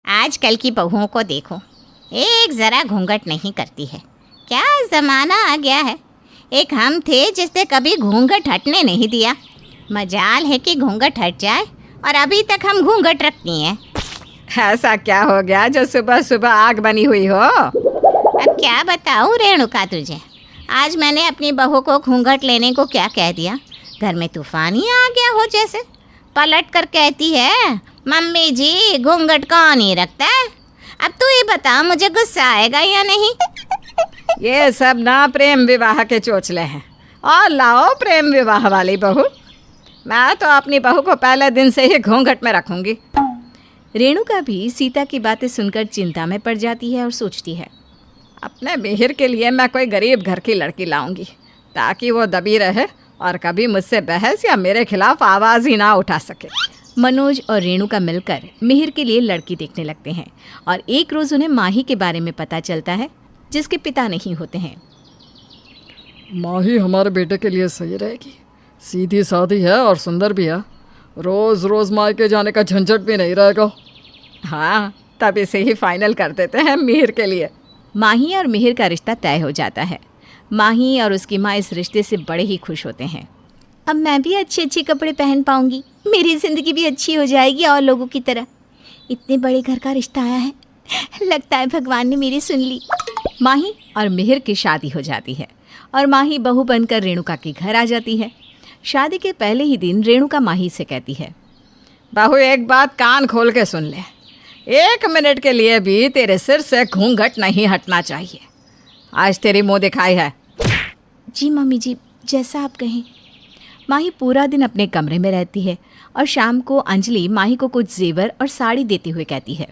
आजकल की बहुओं को देखो, एक ज़रा घूंघट नहीं करती है। क्या ज़माना आ गया है। एक हम थे जिसने कभी घूंघट हटने नहीं दिया। मजाल है कि घूंघट हट जाए और अभी तक हम घूंघट रखती हैं। ऐसा क्या हो गया जो सुबह सुबह आग बनी हुई हो? अब क्या बताऊँ रेणुका तुझे, आज मैंने अपनी बहू को घूंघट लेने को क्या कह दिया। घर में तूफान ही आ गया हो जैसे। पलट कर कहती है, मम्मी जी घूंघट कौन ही रखता है। अब तू ही बता, मुझे गुस्सा आएगा या नहीं? ये सब ना प्रेम विवाह के चोचले हैं। और लाओ प्रेम विवाह वाली बहू। मैं तो अपनी बहू को पहले दिन से ही घूंघट में रखूंगी। रेणुका भी सीता की बातें सुनकर चिंता में पड़ जाती है और सोचती है, अपने मिहिर के लिए मैं कोई गरीब घर की लड़की लाऊंगी ताकि वो दबी रहे और कभी मुझसे बहस या मेरे खिलाफ आवाज़ ही ना उठा सके। मनोज और रेणुका मिलकर मिहिर के लिए लड़की देखने लगते हैं और एक रोज़ उन्हें माही के बारे में पता चलता है, जिसके पिता नहीं होते हैं। माही हमारे बेटे के लिए सही रहेगी। सीधी सादी है और सुंदर भी है। रोज़ रोज़ मायके जाने का झंझट भी नहीं रहेगा। हाँ, तब इसे ही फाइनल कर देते हैं मिहिर के लिए। माही और मिहिर का रिश्ता तय हो जाता है। माही और उसकी माँ इस रिश्ते से बड़े ही खुश होते हैं। अब मैं भी अच्छे अच्छे कपड़े पहन पाऊंगी, मेरी ज़िंदगी भी अच्छी हो जाएगी और लोगों की तरह। इतने बड़े घर का रिश्ता आया है, लगता है भगवान ने मेरी सुन ली। माही और मिहिर की शादी हो जाती है और माही बहू बनकर रेणुका के घर आ जाती है। शादी के पहले ही दिन रेणुका माही से कहती है, बहू एक बात कान खोल के सुन ले। 1 मिनट के लिए भी तेरे सिर से घूंघट नहीं हटना चाहिए। आज तेरी मुँह दिखाई है। जी मम्मी जी, जैसा आप कहें। माही पूरा दिन अपने कमरे में रहती है और शाम को अंजलि माही को कुछ जेवर और साड़ी देते हुए कहती है,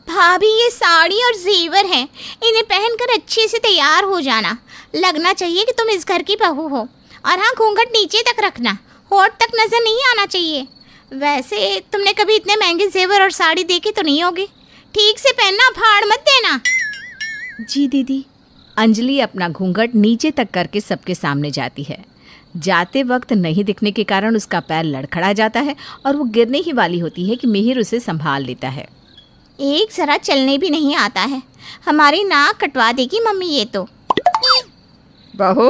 भाभी ये साड़ी और जेवर हैं, इन्हें पहनकर अच्छे से तैयार हो जाना। लगना चाहिए कि तुम इस घर की बहू हो। और हाँ, घूंघट नीचे तक रखना, होठ तक नजर नहीं आना चाहिए। वैसे तुमने कभी इतने महंगे जेवर और साड़ी देखी तो नहीं होगी। ठीक से पहनना, फाड़ मत देना। जी दीदी। अंजलि अपना घूंघट नीचे तक करके सबके सामने जाती है। जाते वक्त नहीं दिखने के कारण उसका पैर लड़खड़ा जाता है और वो गिरने ही वाली होती है कि मिहिर उसे संभाल लेता है। एक जरा चलने भी नहीं आता है, हमारी नाक कटवा देगी मम्मी ये तो। बहू,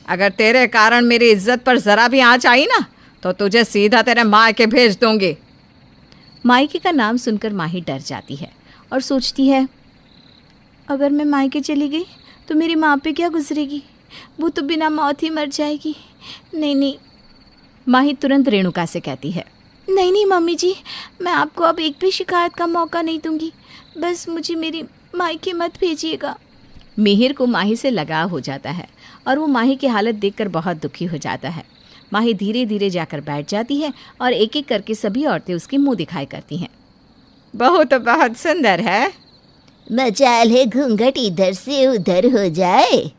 अगर तेरे कारण मेरी इज्जत पर ज़रा भी आँच आई ना तो तुझे सीधा तेरे मायके भेज दूंगी। मायके का नाम सुनकर माही डर जाती है और सोचती है, अगर मैं मायके चली गई तो मेरी माँ पे क्या गुजरेगी। वो तो बिना मौत ही मर जाएगी। नहीं। माही तुरंत रेणुका से कहती है, नहीं मम्मी जी, मैं आपको अब एक भी शिकायत का मौका नहीं दूंगी। बस मुझे मेरी मायके मत भेजिएगा। मिहिर को माही से लगाव हो जाता है और वो माही की हालत देखकर बहुत दुखी हो जाता है। माही धीरे धीरे जाकर बैठ जाती है और एक एक करके सभी औरतें उसकी मुंह दिखाई करती हैं। बहू तो बहुत सुंदर है। मजाल है घूंघट इधर से उधर हो जाए।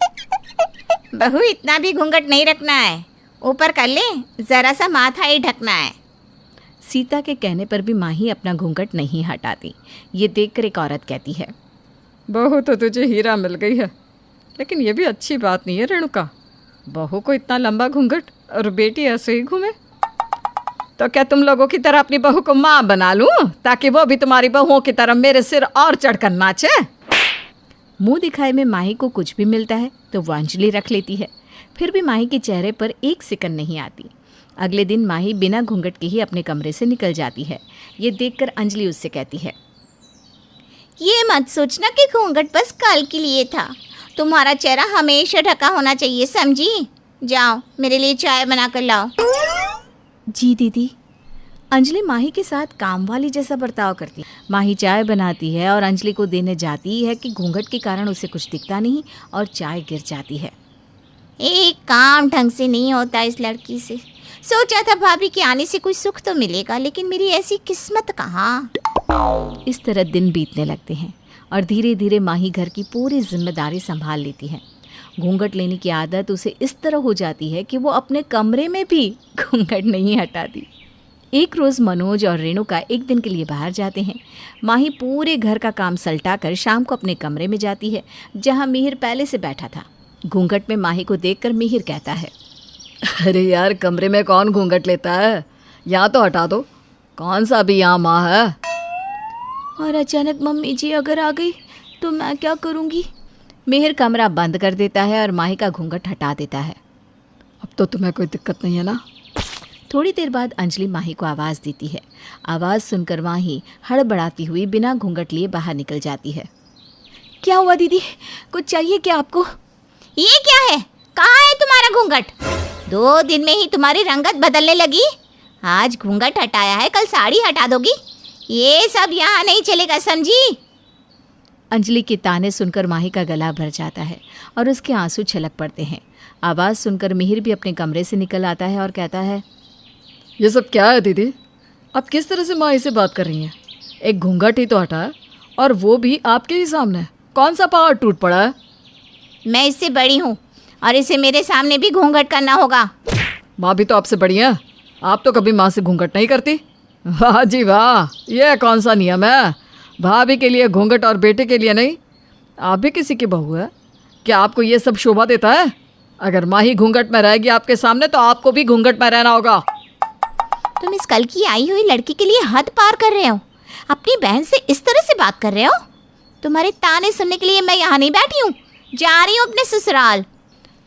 बहू इतना भी घूंघट नहीं रखना है, ऊपर कर ले, जरा सा माथा ही ढकना है। सीता के कहने पर भी माही अपना घूंघट नहीं हटाती। ये देखकर एक औरत कहती है, बहू तो तुझे हीरा मिल गई है, लेकिन ये भी अच्छी बात नहीं है रेणुका। बहू को इतना लंबा घूंघट और बेटी ऐसे ही घूमे। तो क्या तुम लोगों की तरह अपनी बहू को माँ बना लूँ ताकि वो भी तुम्हारी बहुओं की तरह मेरे सिर और चढ़कर नाचे? मुंह दिखाए में माही को कुछ भी मिलता है तो वो अंजलि रख लेती है। फिर भी माही के चेहरे पर एक सिकन नहीं आती। अगले दिन माही बिना घूंघट के ही अपने कमरे से निकल जाती है। ये देखकर अंजलि उससे कहती है, ये मत सोचना कि घूंघट बस कल के लिए था। तुम्हारा चेहरा हमेशा ढका होना चाहिए, समझी? जाओ मेरे लिए चाय बना कर लाओ। जी दीदी। अंजलि माही के साथ काम वाली जैसा बर्ताव करती है। माही चाय बनाती है और अंजलि को देने जाती है कि घूंघट के कारण उसे कुछ दिखता नहीं और चाय गिर जाती है। एक काम ढंग से नहीं होता इस लड़की से। सोचा था भाभी के आने से कुछ सुख तो मिलेगा, लेकिन मेरी ऐसी किस्मत कहाँ। इस तरह दिन बीतने लगते हैं और धीरे धीरे माही घर की पूरी जिम्मेदारी संभाल लेती है। घूंघट लेने की आदत उसे इस तरह हो जाती है कि वो अपने कमरे में भी घूंघट नहीं हटाती। एक रोज़ मनोज और रेणुका एक दिन के लिए बाहर जाते हैं। माही पूरे घर का काम सल्टाकर शाम को अपने कमरे में जाती है, जहाँ मिहिर पहले से बैठा था। घूंघट में माही को देखकर मिहिर कहता है, अरे यार, कमरे में कौन घूंघट लेता है? यहाँ तो हटा दो। कौन सा भी यहाँ माँ है? और अचानक मम्मी जी अगर आ गई तो मैं क्या करूँगी? मिहिर कमरा बंद कर देता है और माही का घूंघट हटा देता है। अब तो तुम्हें कोई दिक्कत नहीं है ना? थोड़ी देर बाद अंजलि माही को आवाज़ देती है। आवाज़ सुनकर माही हड़बड़ाती हुई बिना घूंघट लिए बाहर निकल जाती है। क्या हुआ दीदी, कुछ चाहिए क्या आपको? ये क्या है? कहाँ है तुम्हारा घूंघट? 2 दिन में ही तुम्हारी रंगत बदलने लगी। आज घूंघट हटाया है, कल साड़ी हटा दोगी। ये सब यहाँ नहीं चलेगा, समझी? अंजलि के ताने सुनकर माही का गला भर जाता है और उसके आंसू छलक पड़ते हैं। आवाज़ सुनकर मिहिर भी अपने कमरे से निकल आता है और कहता है, ये सब क्या है दीदी? आप किस तरह से माही से बात कर रही हैं? एक घूंघट ही तो हटा है, और वो भी आपके ही सामने। कौन सा पहाड़ टूट पड़ा है? मैं इससे बड़ी हूँ और इसे मेरे सामने भी घूंघट करना होगा। माँ भी तो आपसे बड़ी है। आप तो कभी माँ से घूंघट नहीं करती। वाह जी वाह, ये कौन सा नियम है? भाभी के लिए घूंघट और बेटे के लिए नहीं? आप भी किसी की बहू है, क्या आपको ये सब शोभा देता है? अगर माही घूंघट में रहेगी आपके सामने तो आपको भी घूंघट में रहना होगा। तुम इस कल की आई हुई लड़की के लिए हद पार कर रहे हो। अपनी बहन से इस तरह से बात कर रहे हो? तुम्हारे ताने सुनने के लिए मैं यहाँ नहीं बैठी हूँ, जा रही हूँ अपने ससुराल।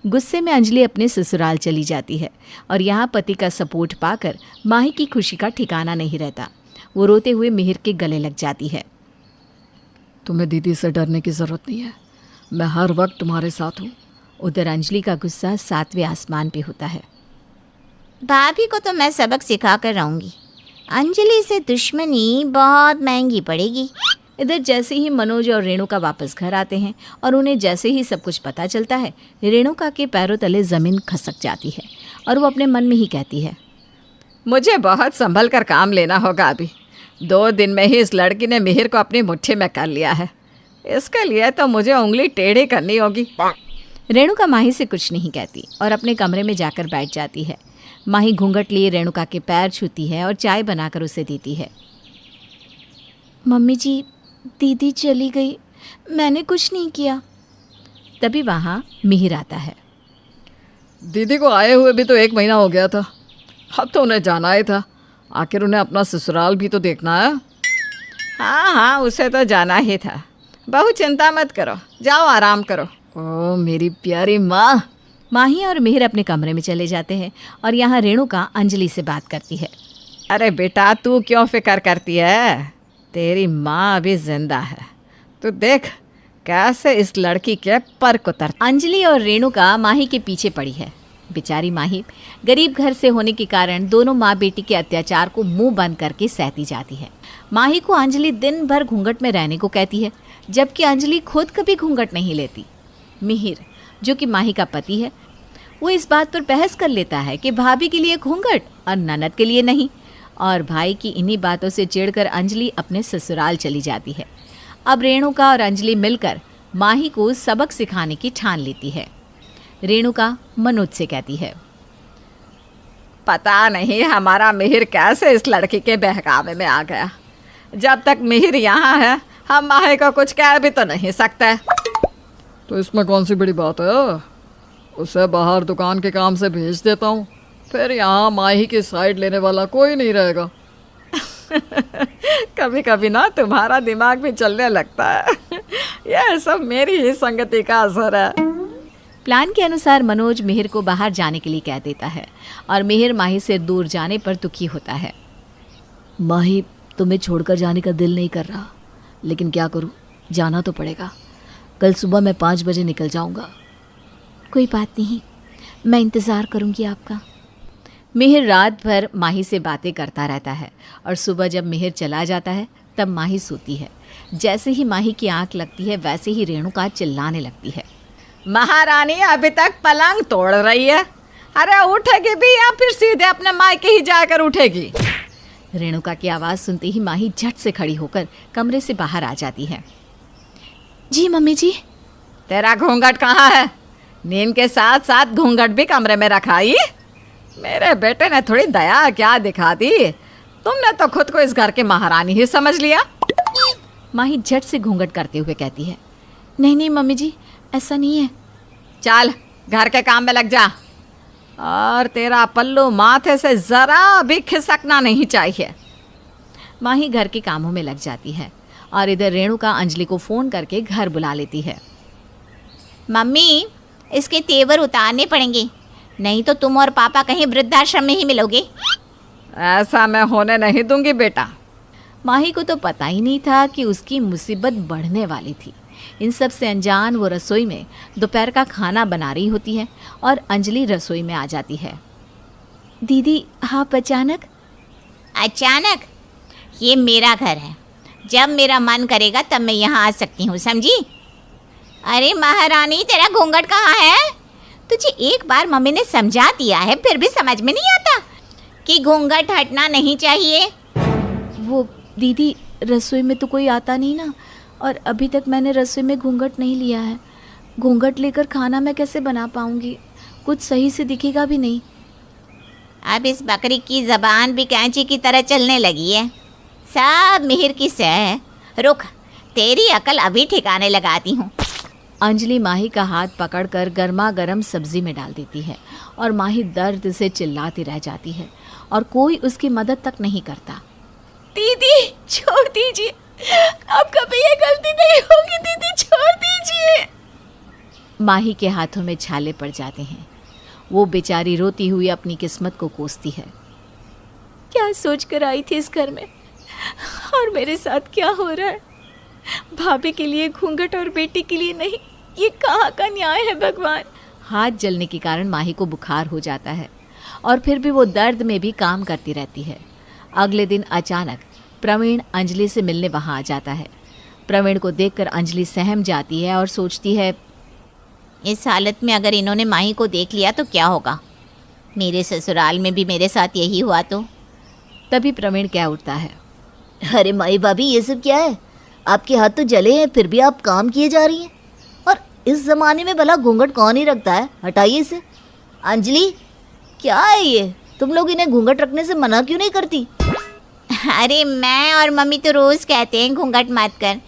गुस्से में अंजलि अपने ससुराल चली जाती है और यहाँ पति का सपोर्ट पाकर माही की खुशी का ठिकाना नहीं रहता। वो रोते हुए मिहिर के गले लग जाती है। तुम्हें दीदी से डरने की ज़रूरत नहीं है, मैं हर वक्त तुम्हारे साथ हूँ। उधर अंजलि का गुस्सा 7वें आसमान पे होता है। भाभी को तो मैं सबक सिखा कर रहूँगी। अंजलि से दुश्मनी बहुत महंगी पड़ेगी। इधर जैसे ही मनोज और रेणुका वापस घर आते हैं और उन्हें जैसे ही सब कुछ पता चलता है, रेणुका के पैरों तले ज़मीन खसक जाती है और वो अपने मन में ही कहती है, मुझे बहुत संभल कर काम लेना होगा। अभी 2 दिन में ही इस लड़की ने मिहिर को अपनी मुट्ठी में कर लिया है। इसके लिए तो मुझे उंगली टेढ़ी करनी होगी। रेणुका माही से कुछ नहीं कहती और अपने कमरे में जाकर बैठ जाती है। माही घूंघट लिए रेणुका के पैर छूती है और चाय बनाकर उसे देती है। मम्मी जी, दीदी चली गई, मैंने कुछ नहीं किया। तभी वहाँ मिहिर आता है। दीदी को आए हुए भी तो 1 महीना हो गया था, अब तो उन्हें जाना ही था। आखिर उन्हें अपना ससुराल भी तो देखना है। हाँ, उसे तो जाना ही था। बहू चिंता मत करो, जाओ आराम करो। ओ मेरी प्यारी माँ। माही और मिहिर अपने कमरे में चले जाते हैं और यहाँ रेणुका अंजलि से बात करती है। अरे बेटा, तू क्यों फिक्र करती है? तेरी माँ अभी जिंदा है। तू देख कैसे इस लड़की के पर कुतर। अंजलि और रेणुका माही के पीछे पड़ी है। बेचारी माही गरीब घर से होने के कारण दोनों माँ बेटी के अत्याचार को मुंह बंद करके सहती जाती है। माही को अंजलि दिन भर घूंघट में रहने को कहती है, जबकि अंजलि खुद कभी घूंघट नहीं लेती। मिहिर, जो कि माही का पति है, वो इस बात पर बहस कर लेता है कि भाभी के लिए घूंघट और ननद के लिए नहीं, और भाई की इन्हीं बातों से चिढ़कर अंजलि अपने ससुराल चली जाती है। अब रेणुका और अंजलि मिलकर माही को सबक सिखाने की ठान लेती है। रेणुका मनोज से कहती है, पता नहीं हमारा मिहिर कैसे इस लड़की के बहकावे में आ गया। जब तक मिहिर यहाँ है हम माही को कुछ कह भी तो नहीं सकते। तो इसमें कौन सी बड़ी बात है? उसे बाहर दुकान के काम से भेज देता हूँ, फिर यहाँ माही की साइड लेने वाला कोई नहीं रहेगा। कभी कभी ना तुम्हारा दिमाग भी चलने लगता है। यह सब मेरी ही संगति का असर है। प्लान के अनुसार मनोज मिहिर को बाहर जाने के लिए कह देता है और मिहिर माही से दूर जाने पर दुखी होता है। माही, तुम्हें छोड़कर जाने का दिल नहीं कर रहा, लेकिन क्या करूं, जाना तो पड़ेगा। कल सुबह मैं 5 बजे निकल जाऊंगा। कोई बात नहीं, मैं इंतज़ार करूंगी आपका। मिहिर रात भर माही से बातें करता रहता है और सुबह जब मिहिर चला जाता है तब माही सोती है। जैसे ही माही की आंख लगती है वैसे ही रेणुका चिल्लाने लगती है, महारानी अभी तक पलंग तोड़ रही है। अरे उठेगी भी या फिर सीधे अपने मायके ही जाकर उठेगी? रेणुका की आवाज़ सुनते ही माही झट से खड़ी होकर कमरे से बाहर आ जाती है। जी मम्मी जी। तेरा घूंघट कहाँ है? नींद के साथ साथ घूंघट भी कमरे में रखाई? मेरे बेटे ने थोड़ी दया क्या दिखा दी? तुमने तो खुद को इस घर की महारानी ही समझ लिया। माही झट से घूंघट करते हुए कहती है, नहीं नहीं मम्मी जी, ऐसा नहीं है। चल घर के काम में लग जा, और तेरा पल्लू माथे से ज़रा भी खिसकना नहीं चाहिए। माही घर के कामों में लग जाती है और इधर रेणुका अंजलि को फ़ोन करके घर बुला लेती है। मम्मी, इसके तेवर उतारने पड़ेंगे, नहीं तो तुम और पापा कहीं वृद्धाश्रम में ही मिलोगे। ऐसा मैं होने नहीं दूंगी बेटा। माही को तो पता ही नहीं था कि उसकी मुसीबत बढ़ने वाली थी। इन सब से अनजान वो रसोई में दोपहर का खाना बना रही होती है और अंजलि रसोई में आ जाती है। दीदी आप अचानक? अचानक? ये मेरा घर है, जब मेरा मन करेगा तब मैं यहाँ आ सकती हूँ, समझी? अरे महारानी, तेरा घूंघट कहाँ है? तुझे एक बार मम्मी ने समझा दिया है, फिर भी समझ में नहीं आता कि घूंघट हटना नहीं चाहिए। वो दीदी, रसोई में तो कोई आता नहीं ना, और अभी तक मैंने रसोई में घूंघट नहीं लिया है। घूंघट लेकर खाना मैं कैसे बना पाऊंगी? कुछ सही से दिखेगा भी नहीं। अब इस बकरी की ज़बान भी कैंची की तरह चलने लगी है। सब मिहिर की सह है। रुक, तेरी अकल अभी ठिकाने लगाती हूँ। अंजलि माही का हाथ पकड़कर गर्मा गर्म सब्जी में डाल देती है और माही दर्द से चिल्लाती रह जाती है और कोई उसकी मदद तक नहीं करता। दीदी छोड़ दीजिए, अब कभी ये गलती नहीं होगी। दीदी छोड़ दीजिए। माही के हाथों में छाले पड़ जाते हैं। वो बेचारी रोती हुई अपनी किस्मत को कोसती है। क्या सोच कर आई थी इस घर में, और मेरे साथ क्या हो रहा है? भाभी के लिए घूंघट और बेटी के लिए नहीं, ये कहाँ का न्याय है भगवान? हाथ जलने के कारण माही को बुखार हो जाता है और फिर भी वो दर्द में भी काम करती रहती है। अगले दिन अचानक प्रवीण अंजलि से मिलने वहाँ आ जाता है। प्रवीण को देखकर अंजलि सहम जाती है और सोचती है, इस हालत में अगर इन्होंने माही को देख लिया तो क्या होगा? मेरे ससुराल में भी मेरे साथ यही हुआ तो। तभी प्रवीण कह उठता है, अरे माई भाभी, ये सब क्या है? आपके हाथ तो जले हैं, फिर भी आप काम किए जा रही हैं। और इस ज़माने में भला घूंघट कौन ही रखता है? हटाइए इसे। अंजलि, क्या है ये? तुम लोग इन्हें घूंघट रखने से मना क्यों नहीं करती? अरे मैं और मम्मी तो रोज़ कहते हैं घूंघट मत कर,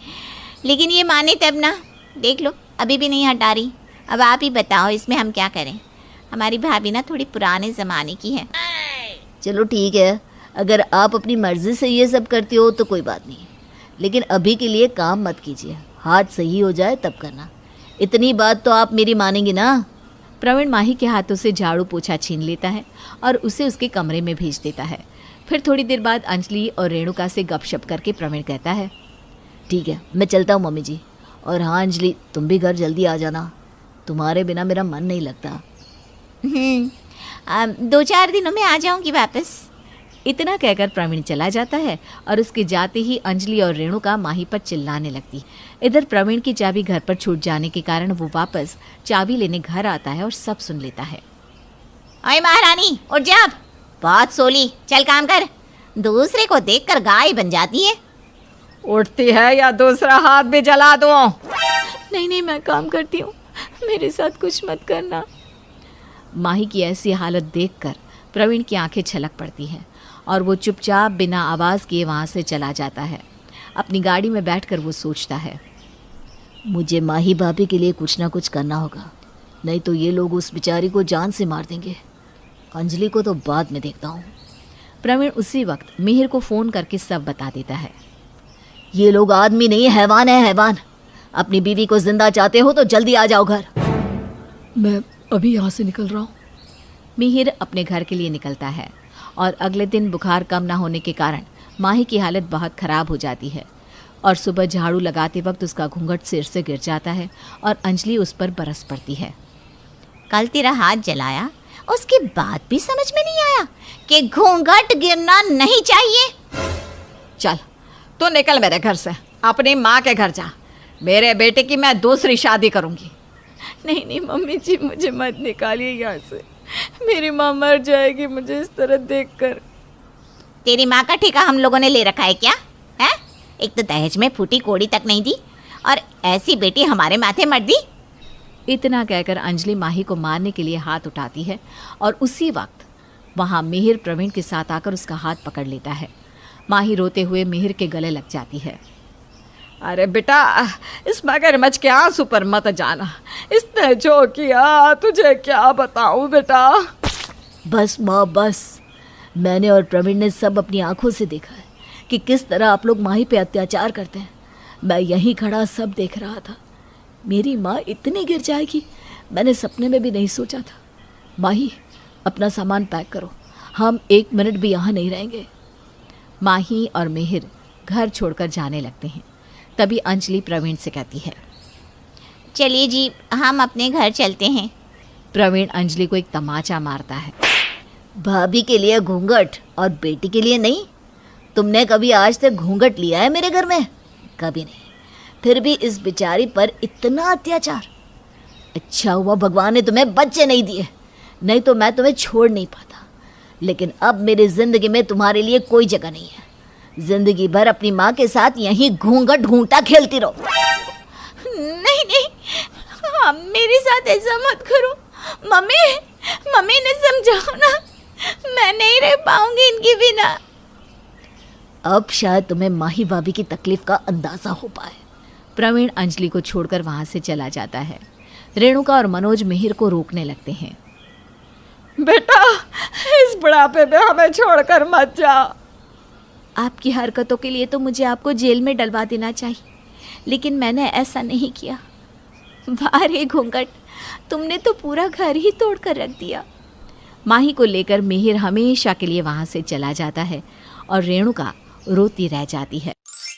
लेकिन ये माने तब ना। देख लो, अभी भी नहीं हटा रही। अब आप ही बताओ, इसमें हम क्या करें? हमारी भाभी ना थोड़ी पुराने ज़माने की है। चलो ठीक है, अगर आप अपनी मर्ज़ी से ये सब करती हो तो कोई बात नहीं, लेकिन अभी के लिए काम मत कीजिए। हाथ सही हो जाए तब करना। इतनी बात तो आप मेरी मानेंगी ना? प्रवीण माही के हाथों से झाड़ू पोछा छीन लेता है और उसे उसके कमरे में भेज देता है। फिर थोड़ी देर बाद अंजलि और रेणुका से गपशप करके प्रवीण कहता है, ठीक है, मैं चलता हूँ मम्मी जी। और हाँ अंजलि, तुम भी घर जल्दी आ जाना, तुम्हारे बिना मेरा मन नहीं लगता। 2-4 दिनों में आ जाऊंगी वापस। इतना कहकर प्रवीण चला जाता है और उसके जाते ही अंजलि और रेणुका माही पर चिल्लाने लगती। इधर प्रवीण की चाबी घर पर छूट जाने के कारण वो वापस चाबी लेने घर आता है और सब सुन लेता है। ओए महारानी, उठ जा अब। बहुत सोली, चल काम कर। दूसरे को देखकर गाय बन जाती है। उठती है या दूसरा हाथ भी जला दूं? नहीं नहीं, मैं काम करती हूँ, मेरे साथ कुछ मत करना। माही की ऐसी हालत देखकर प्रवीण की आंखें छलक पड़ती हैं और वो चुपचाप बिना आवाज़ किए वहाँ से चला जाता है। अपनी गाड़ी में बैठकर वो सोचता है, मुझे माही भाभी के लिए कुछ ना कुछ करना होगा, नहीं तो ये लोग उस बेचारी को जान से मार देंगे। अंजलि को तो बाद में देखता हूँ। प्रवीण उसी वक्त मिहिर को फ़ोन करके सब बता देता है। ये लोग आदमी नहीं, हैवान है, हैवान। अपनी बीवी को जिंदा चाहते हो तो जल्दी आ जाओ घर। मैं अभी यहाँ से निकल रहा हूँ। मिहिर अपने घर के लिए निकलता है और अगले दिन बुखार कम ना होने के कारण माही की हालत बहुत ख़राब हो जाती है और सुबह झाड़ू लगाते वक्त उसका घूंघट सिर से गिर जाता है और अंजलि उस पर बरस पड़ती है। कल तेरा हाथ जलाया, उसके बाद भी समझ में नहीं आया कि घूंघट गिरना नहीं चाहिए। चल तू निकल मेरे घर से, अपनी माँ के घर जा। मेरे बेटे की मैं दूसरी शादी करूँगी। नहीं नहीं मम्मी जी, मुझे मत निकालिए यहाँ से। मेरी माँ मर जाएगी मुझे इस तरह देखकर। तेरी माँ का ठेका हम लोगों ने ले रखा है क्या? है? एक तो दहेज में फूटी कोड़ी तक नहीं दी और ऐसी बेटी हमारे माथे मत दी। इतना कहकर अंजलि माही को मारने के लिए हाथ उठाती है और उसी वक्त वहाँ मिहिर प्रवीण के साथ आकर उसका हाथ पकड़ लेता है। माही रोते हुए मिहिर के गले लग जाती है। अरे बेटा, इस मगरमच्छ के आंसू पर मत जाना। इसने जो किया तुझे क्या बताऊं बेटा। बस माँ बस, मैंने और प्रवीण ने सब अपनी आंखों से देखा है कि किस तरह आप लोग माही पे अत्याचार करते हैं। मैं यहीं खड़ा सब देख रहा था। मेरी माँ इतनी गिर जाएगी मैंने सपने में भी नहीं सोचा था। माही, अपना सामान पैक करो, हम 1 मिनट भी यहाँ नहीं रहेंगे। माही और मिहिर घर छोड़कर जाने लगते हैं। तभी अंजलि प्रवीण से कहती है, चलिए जी, हम अपने घर चलते हैं। प्रवीण अंजलि को एक तमाचा मारता है। भाभी के लिए घूंघट और बेटी के लिए नहीं? तुमने कभी आज तक घूंघट लिया है मेरे घर में? कभी नहीं। फिर भी इस बेचारी पर इतना अत्याचार। अच्छा हुआ भगवान ने तुम्हें बच्चे नहीं दिए, नहीं तो मैं तुम्हें छोड़ नहीं पाता। लेकिन अब मेरी जिंदगी में तुम्हारे लिए कोई जगह नहीं है। जिंदगी भर अपनी माँ के साथ यहीं घूंघट घूंघटा खेलती रहो। नहीं नहीं, आप मेरे साथ ऐसा मत करो। मम्मी, मम्मी ने समझाओ ना, मैं नहीं रह पाऊंगी इनके बिना। अब शायद तुम्हें माही भाभी की तकलीफ का अंदाजा हो पाए। प्रवीण अंजलि को छोड़कर वहाँ से चला जाता है। रेणुका और मनोज मिहिर को रोकने लगते हैं। बेटा, इस बुढ़ापे में हमें छोड़कर मत जाओ। आपकी हरकतों के लिए तो मुझे आपको जेल में डलवा देना चाहिए, लेकिन मैंने ऐसा नहीं किया। वाह रे घूंघट, तुमने तो पूरा घर ही तोड़ कर रख दिया। माही को लेकर मिहिर हमेशा के लिए वहाँ से चला जाता है और रेणुका रोती रह जाती है।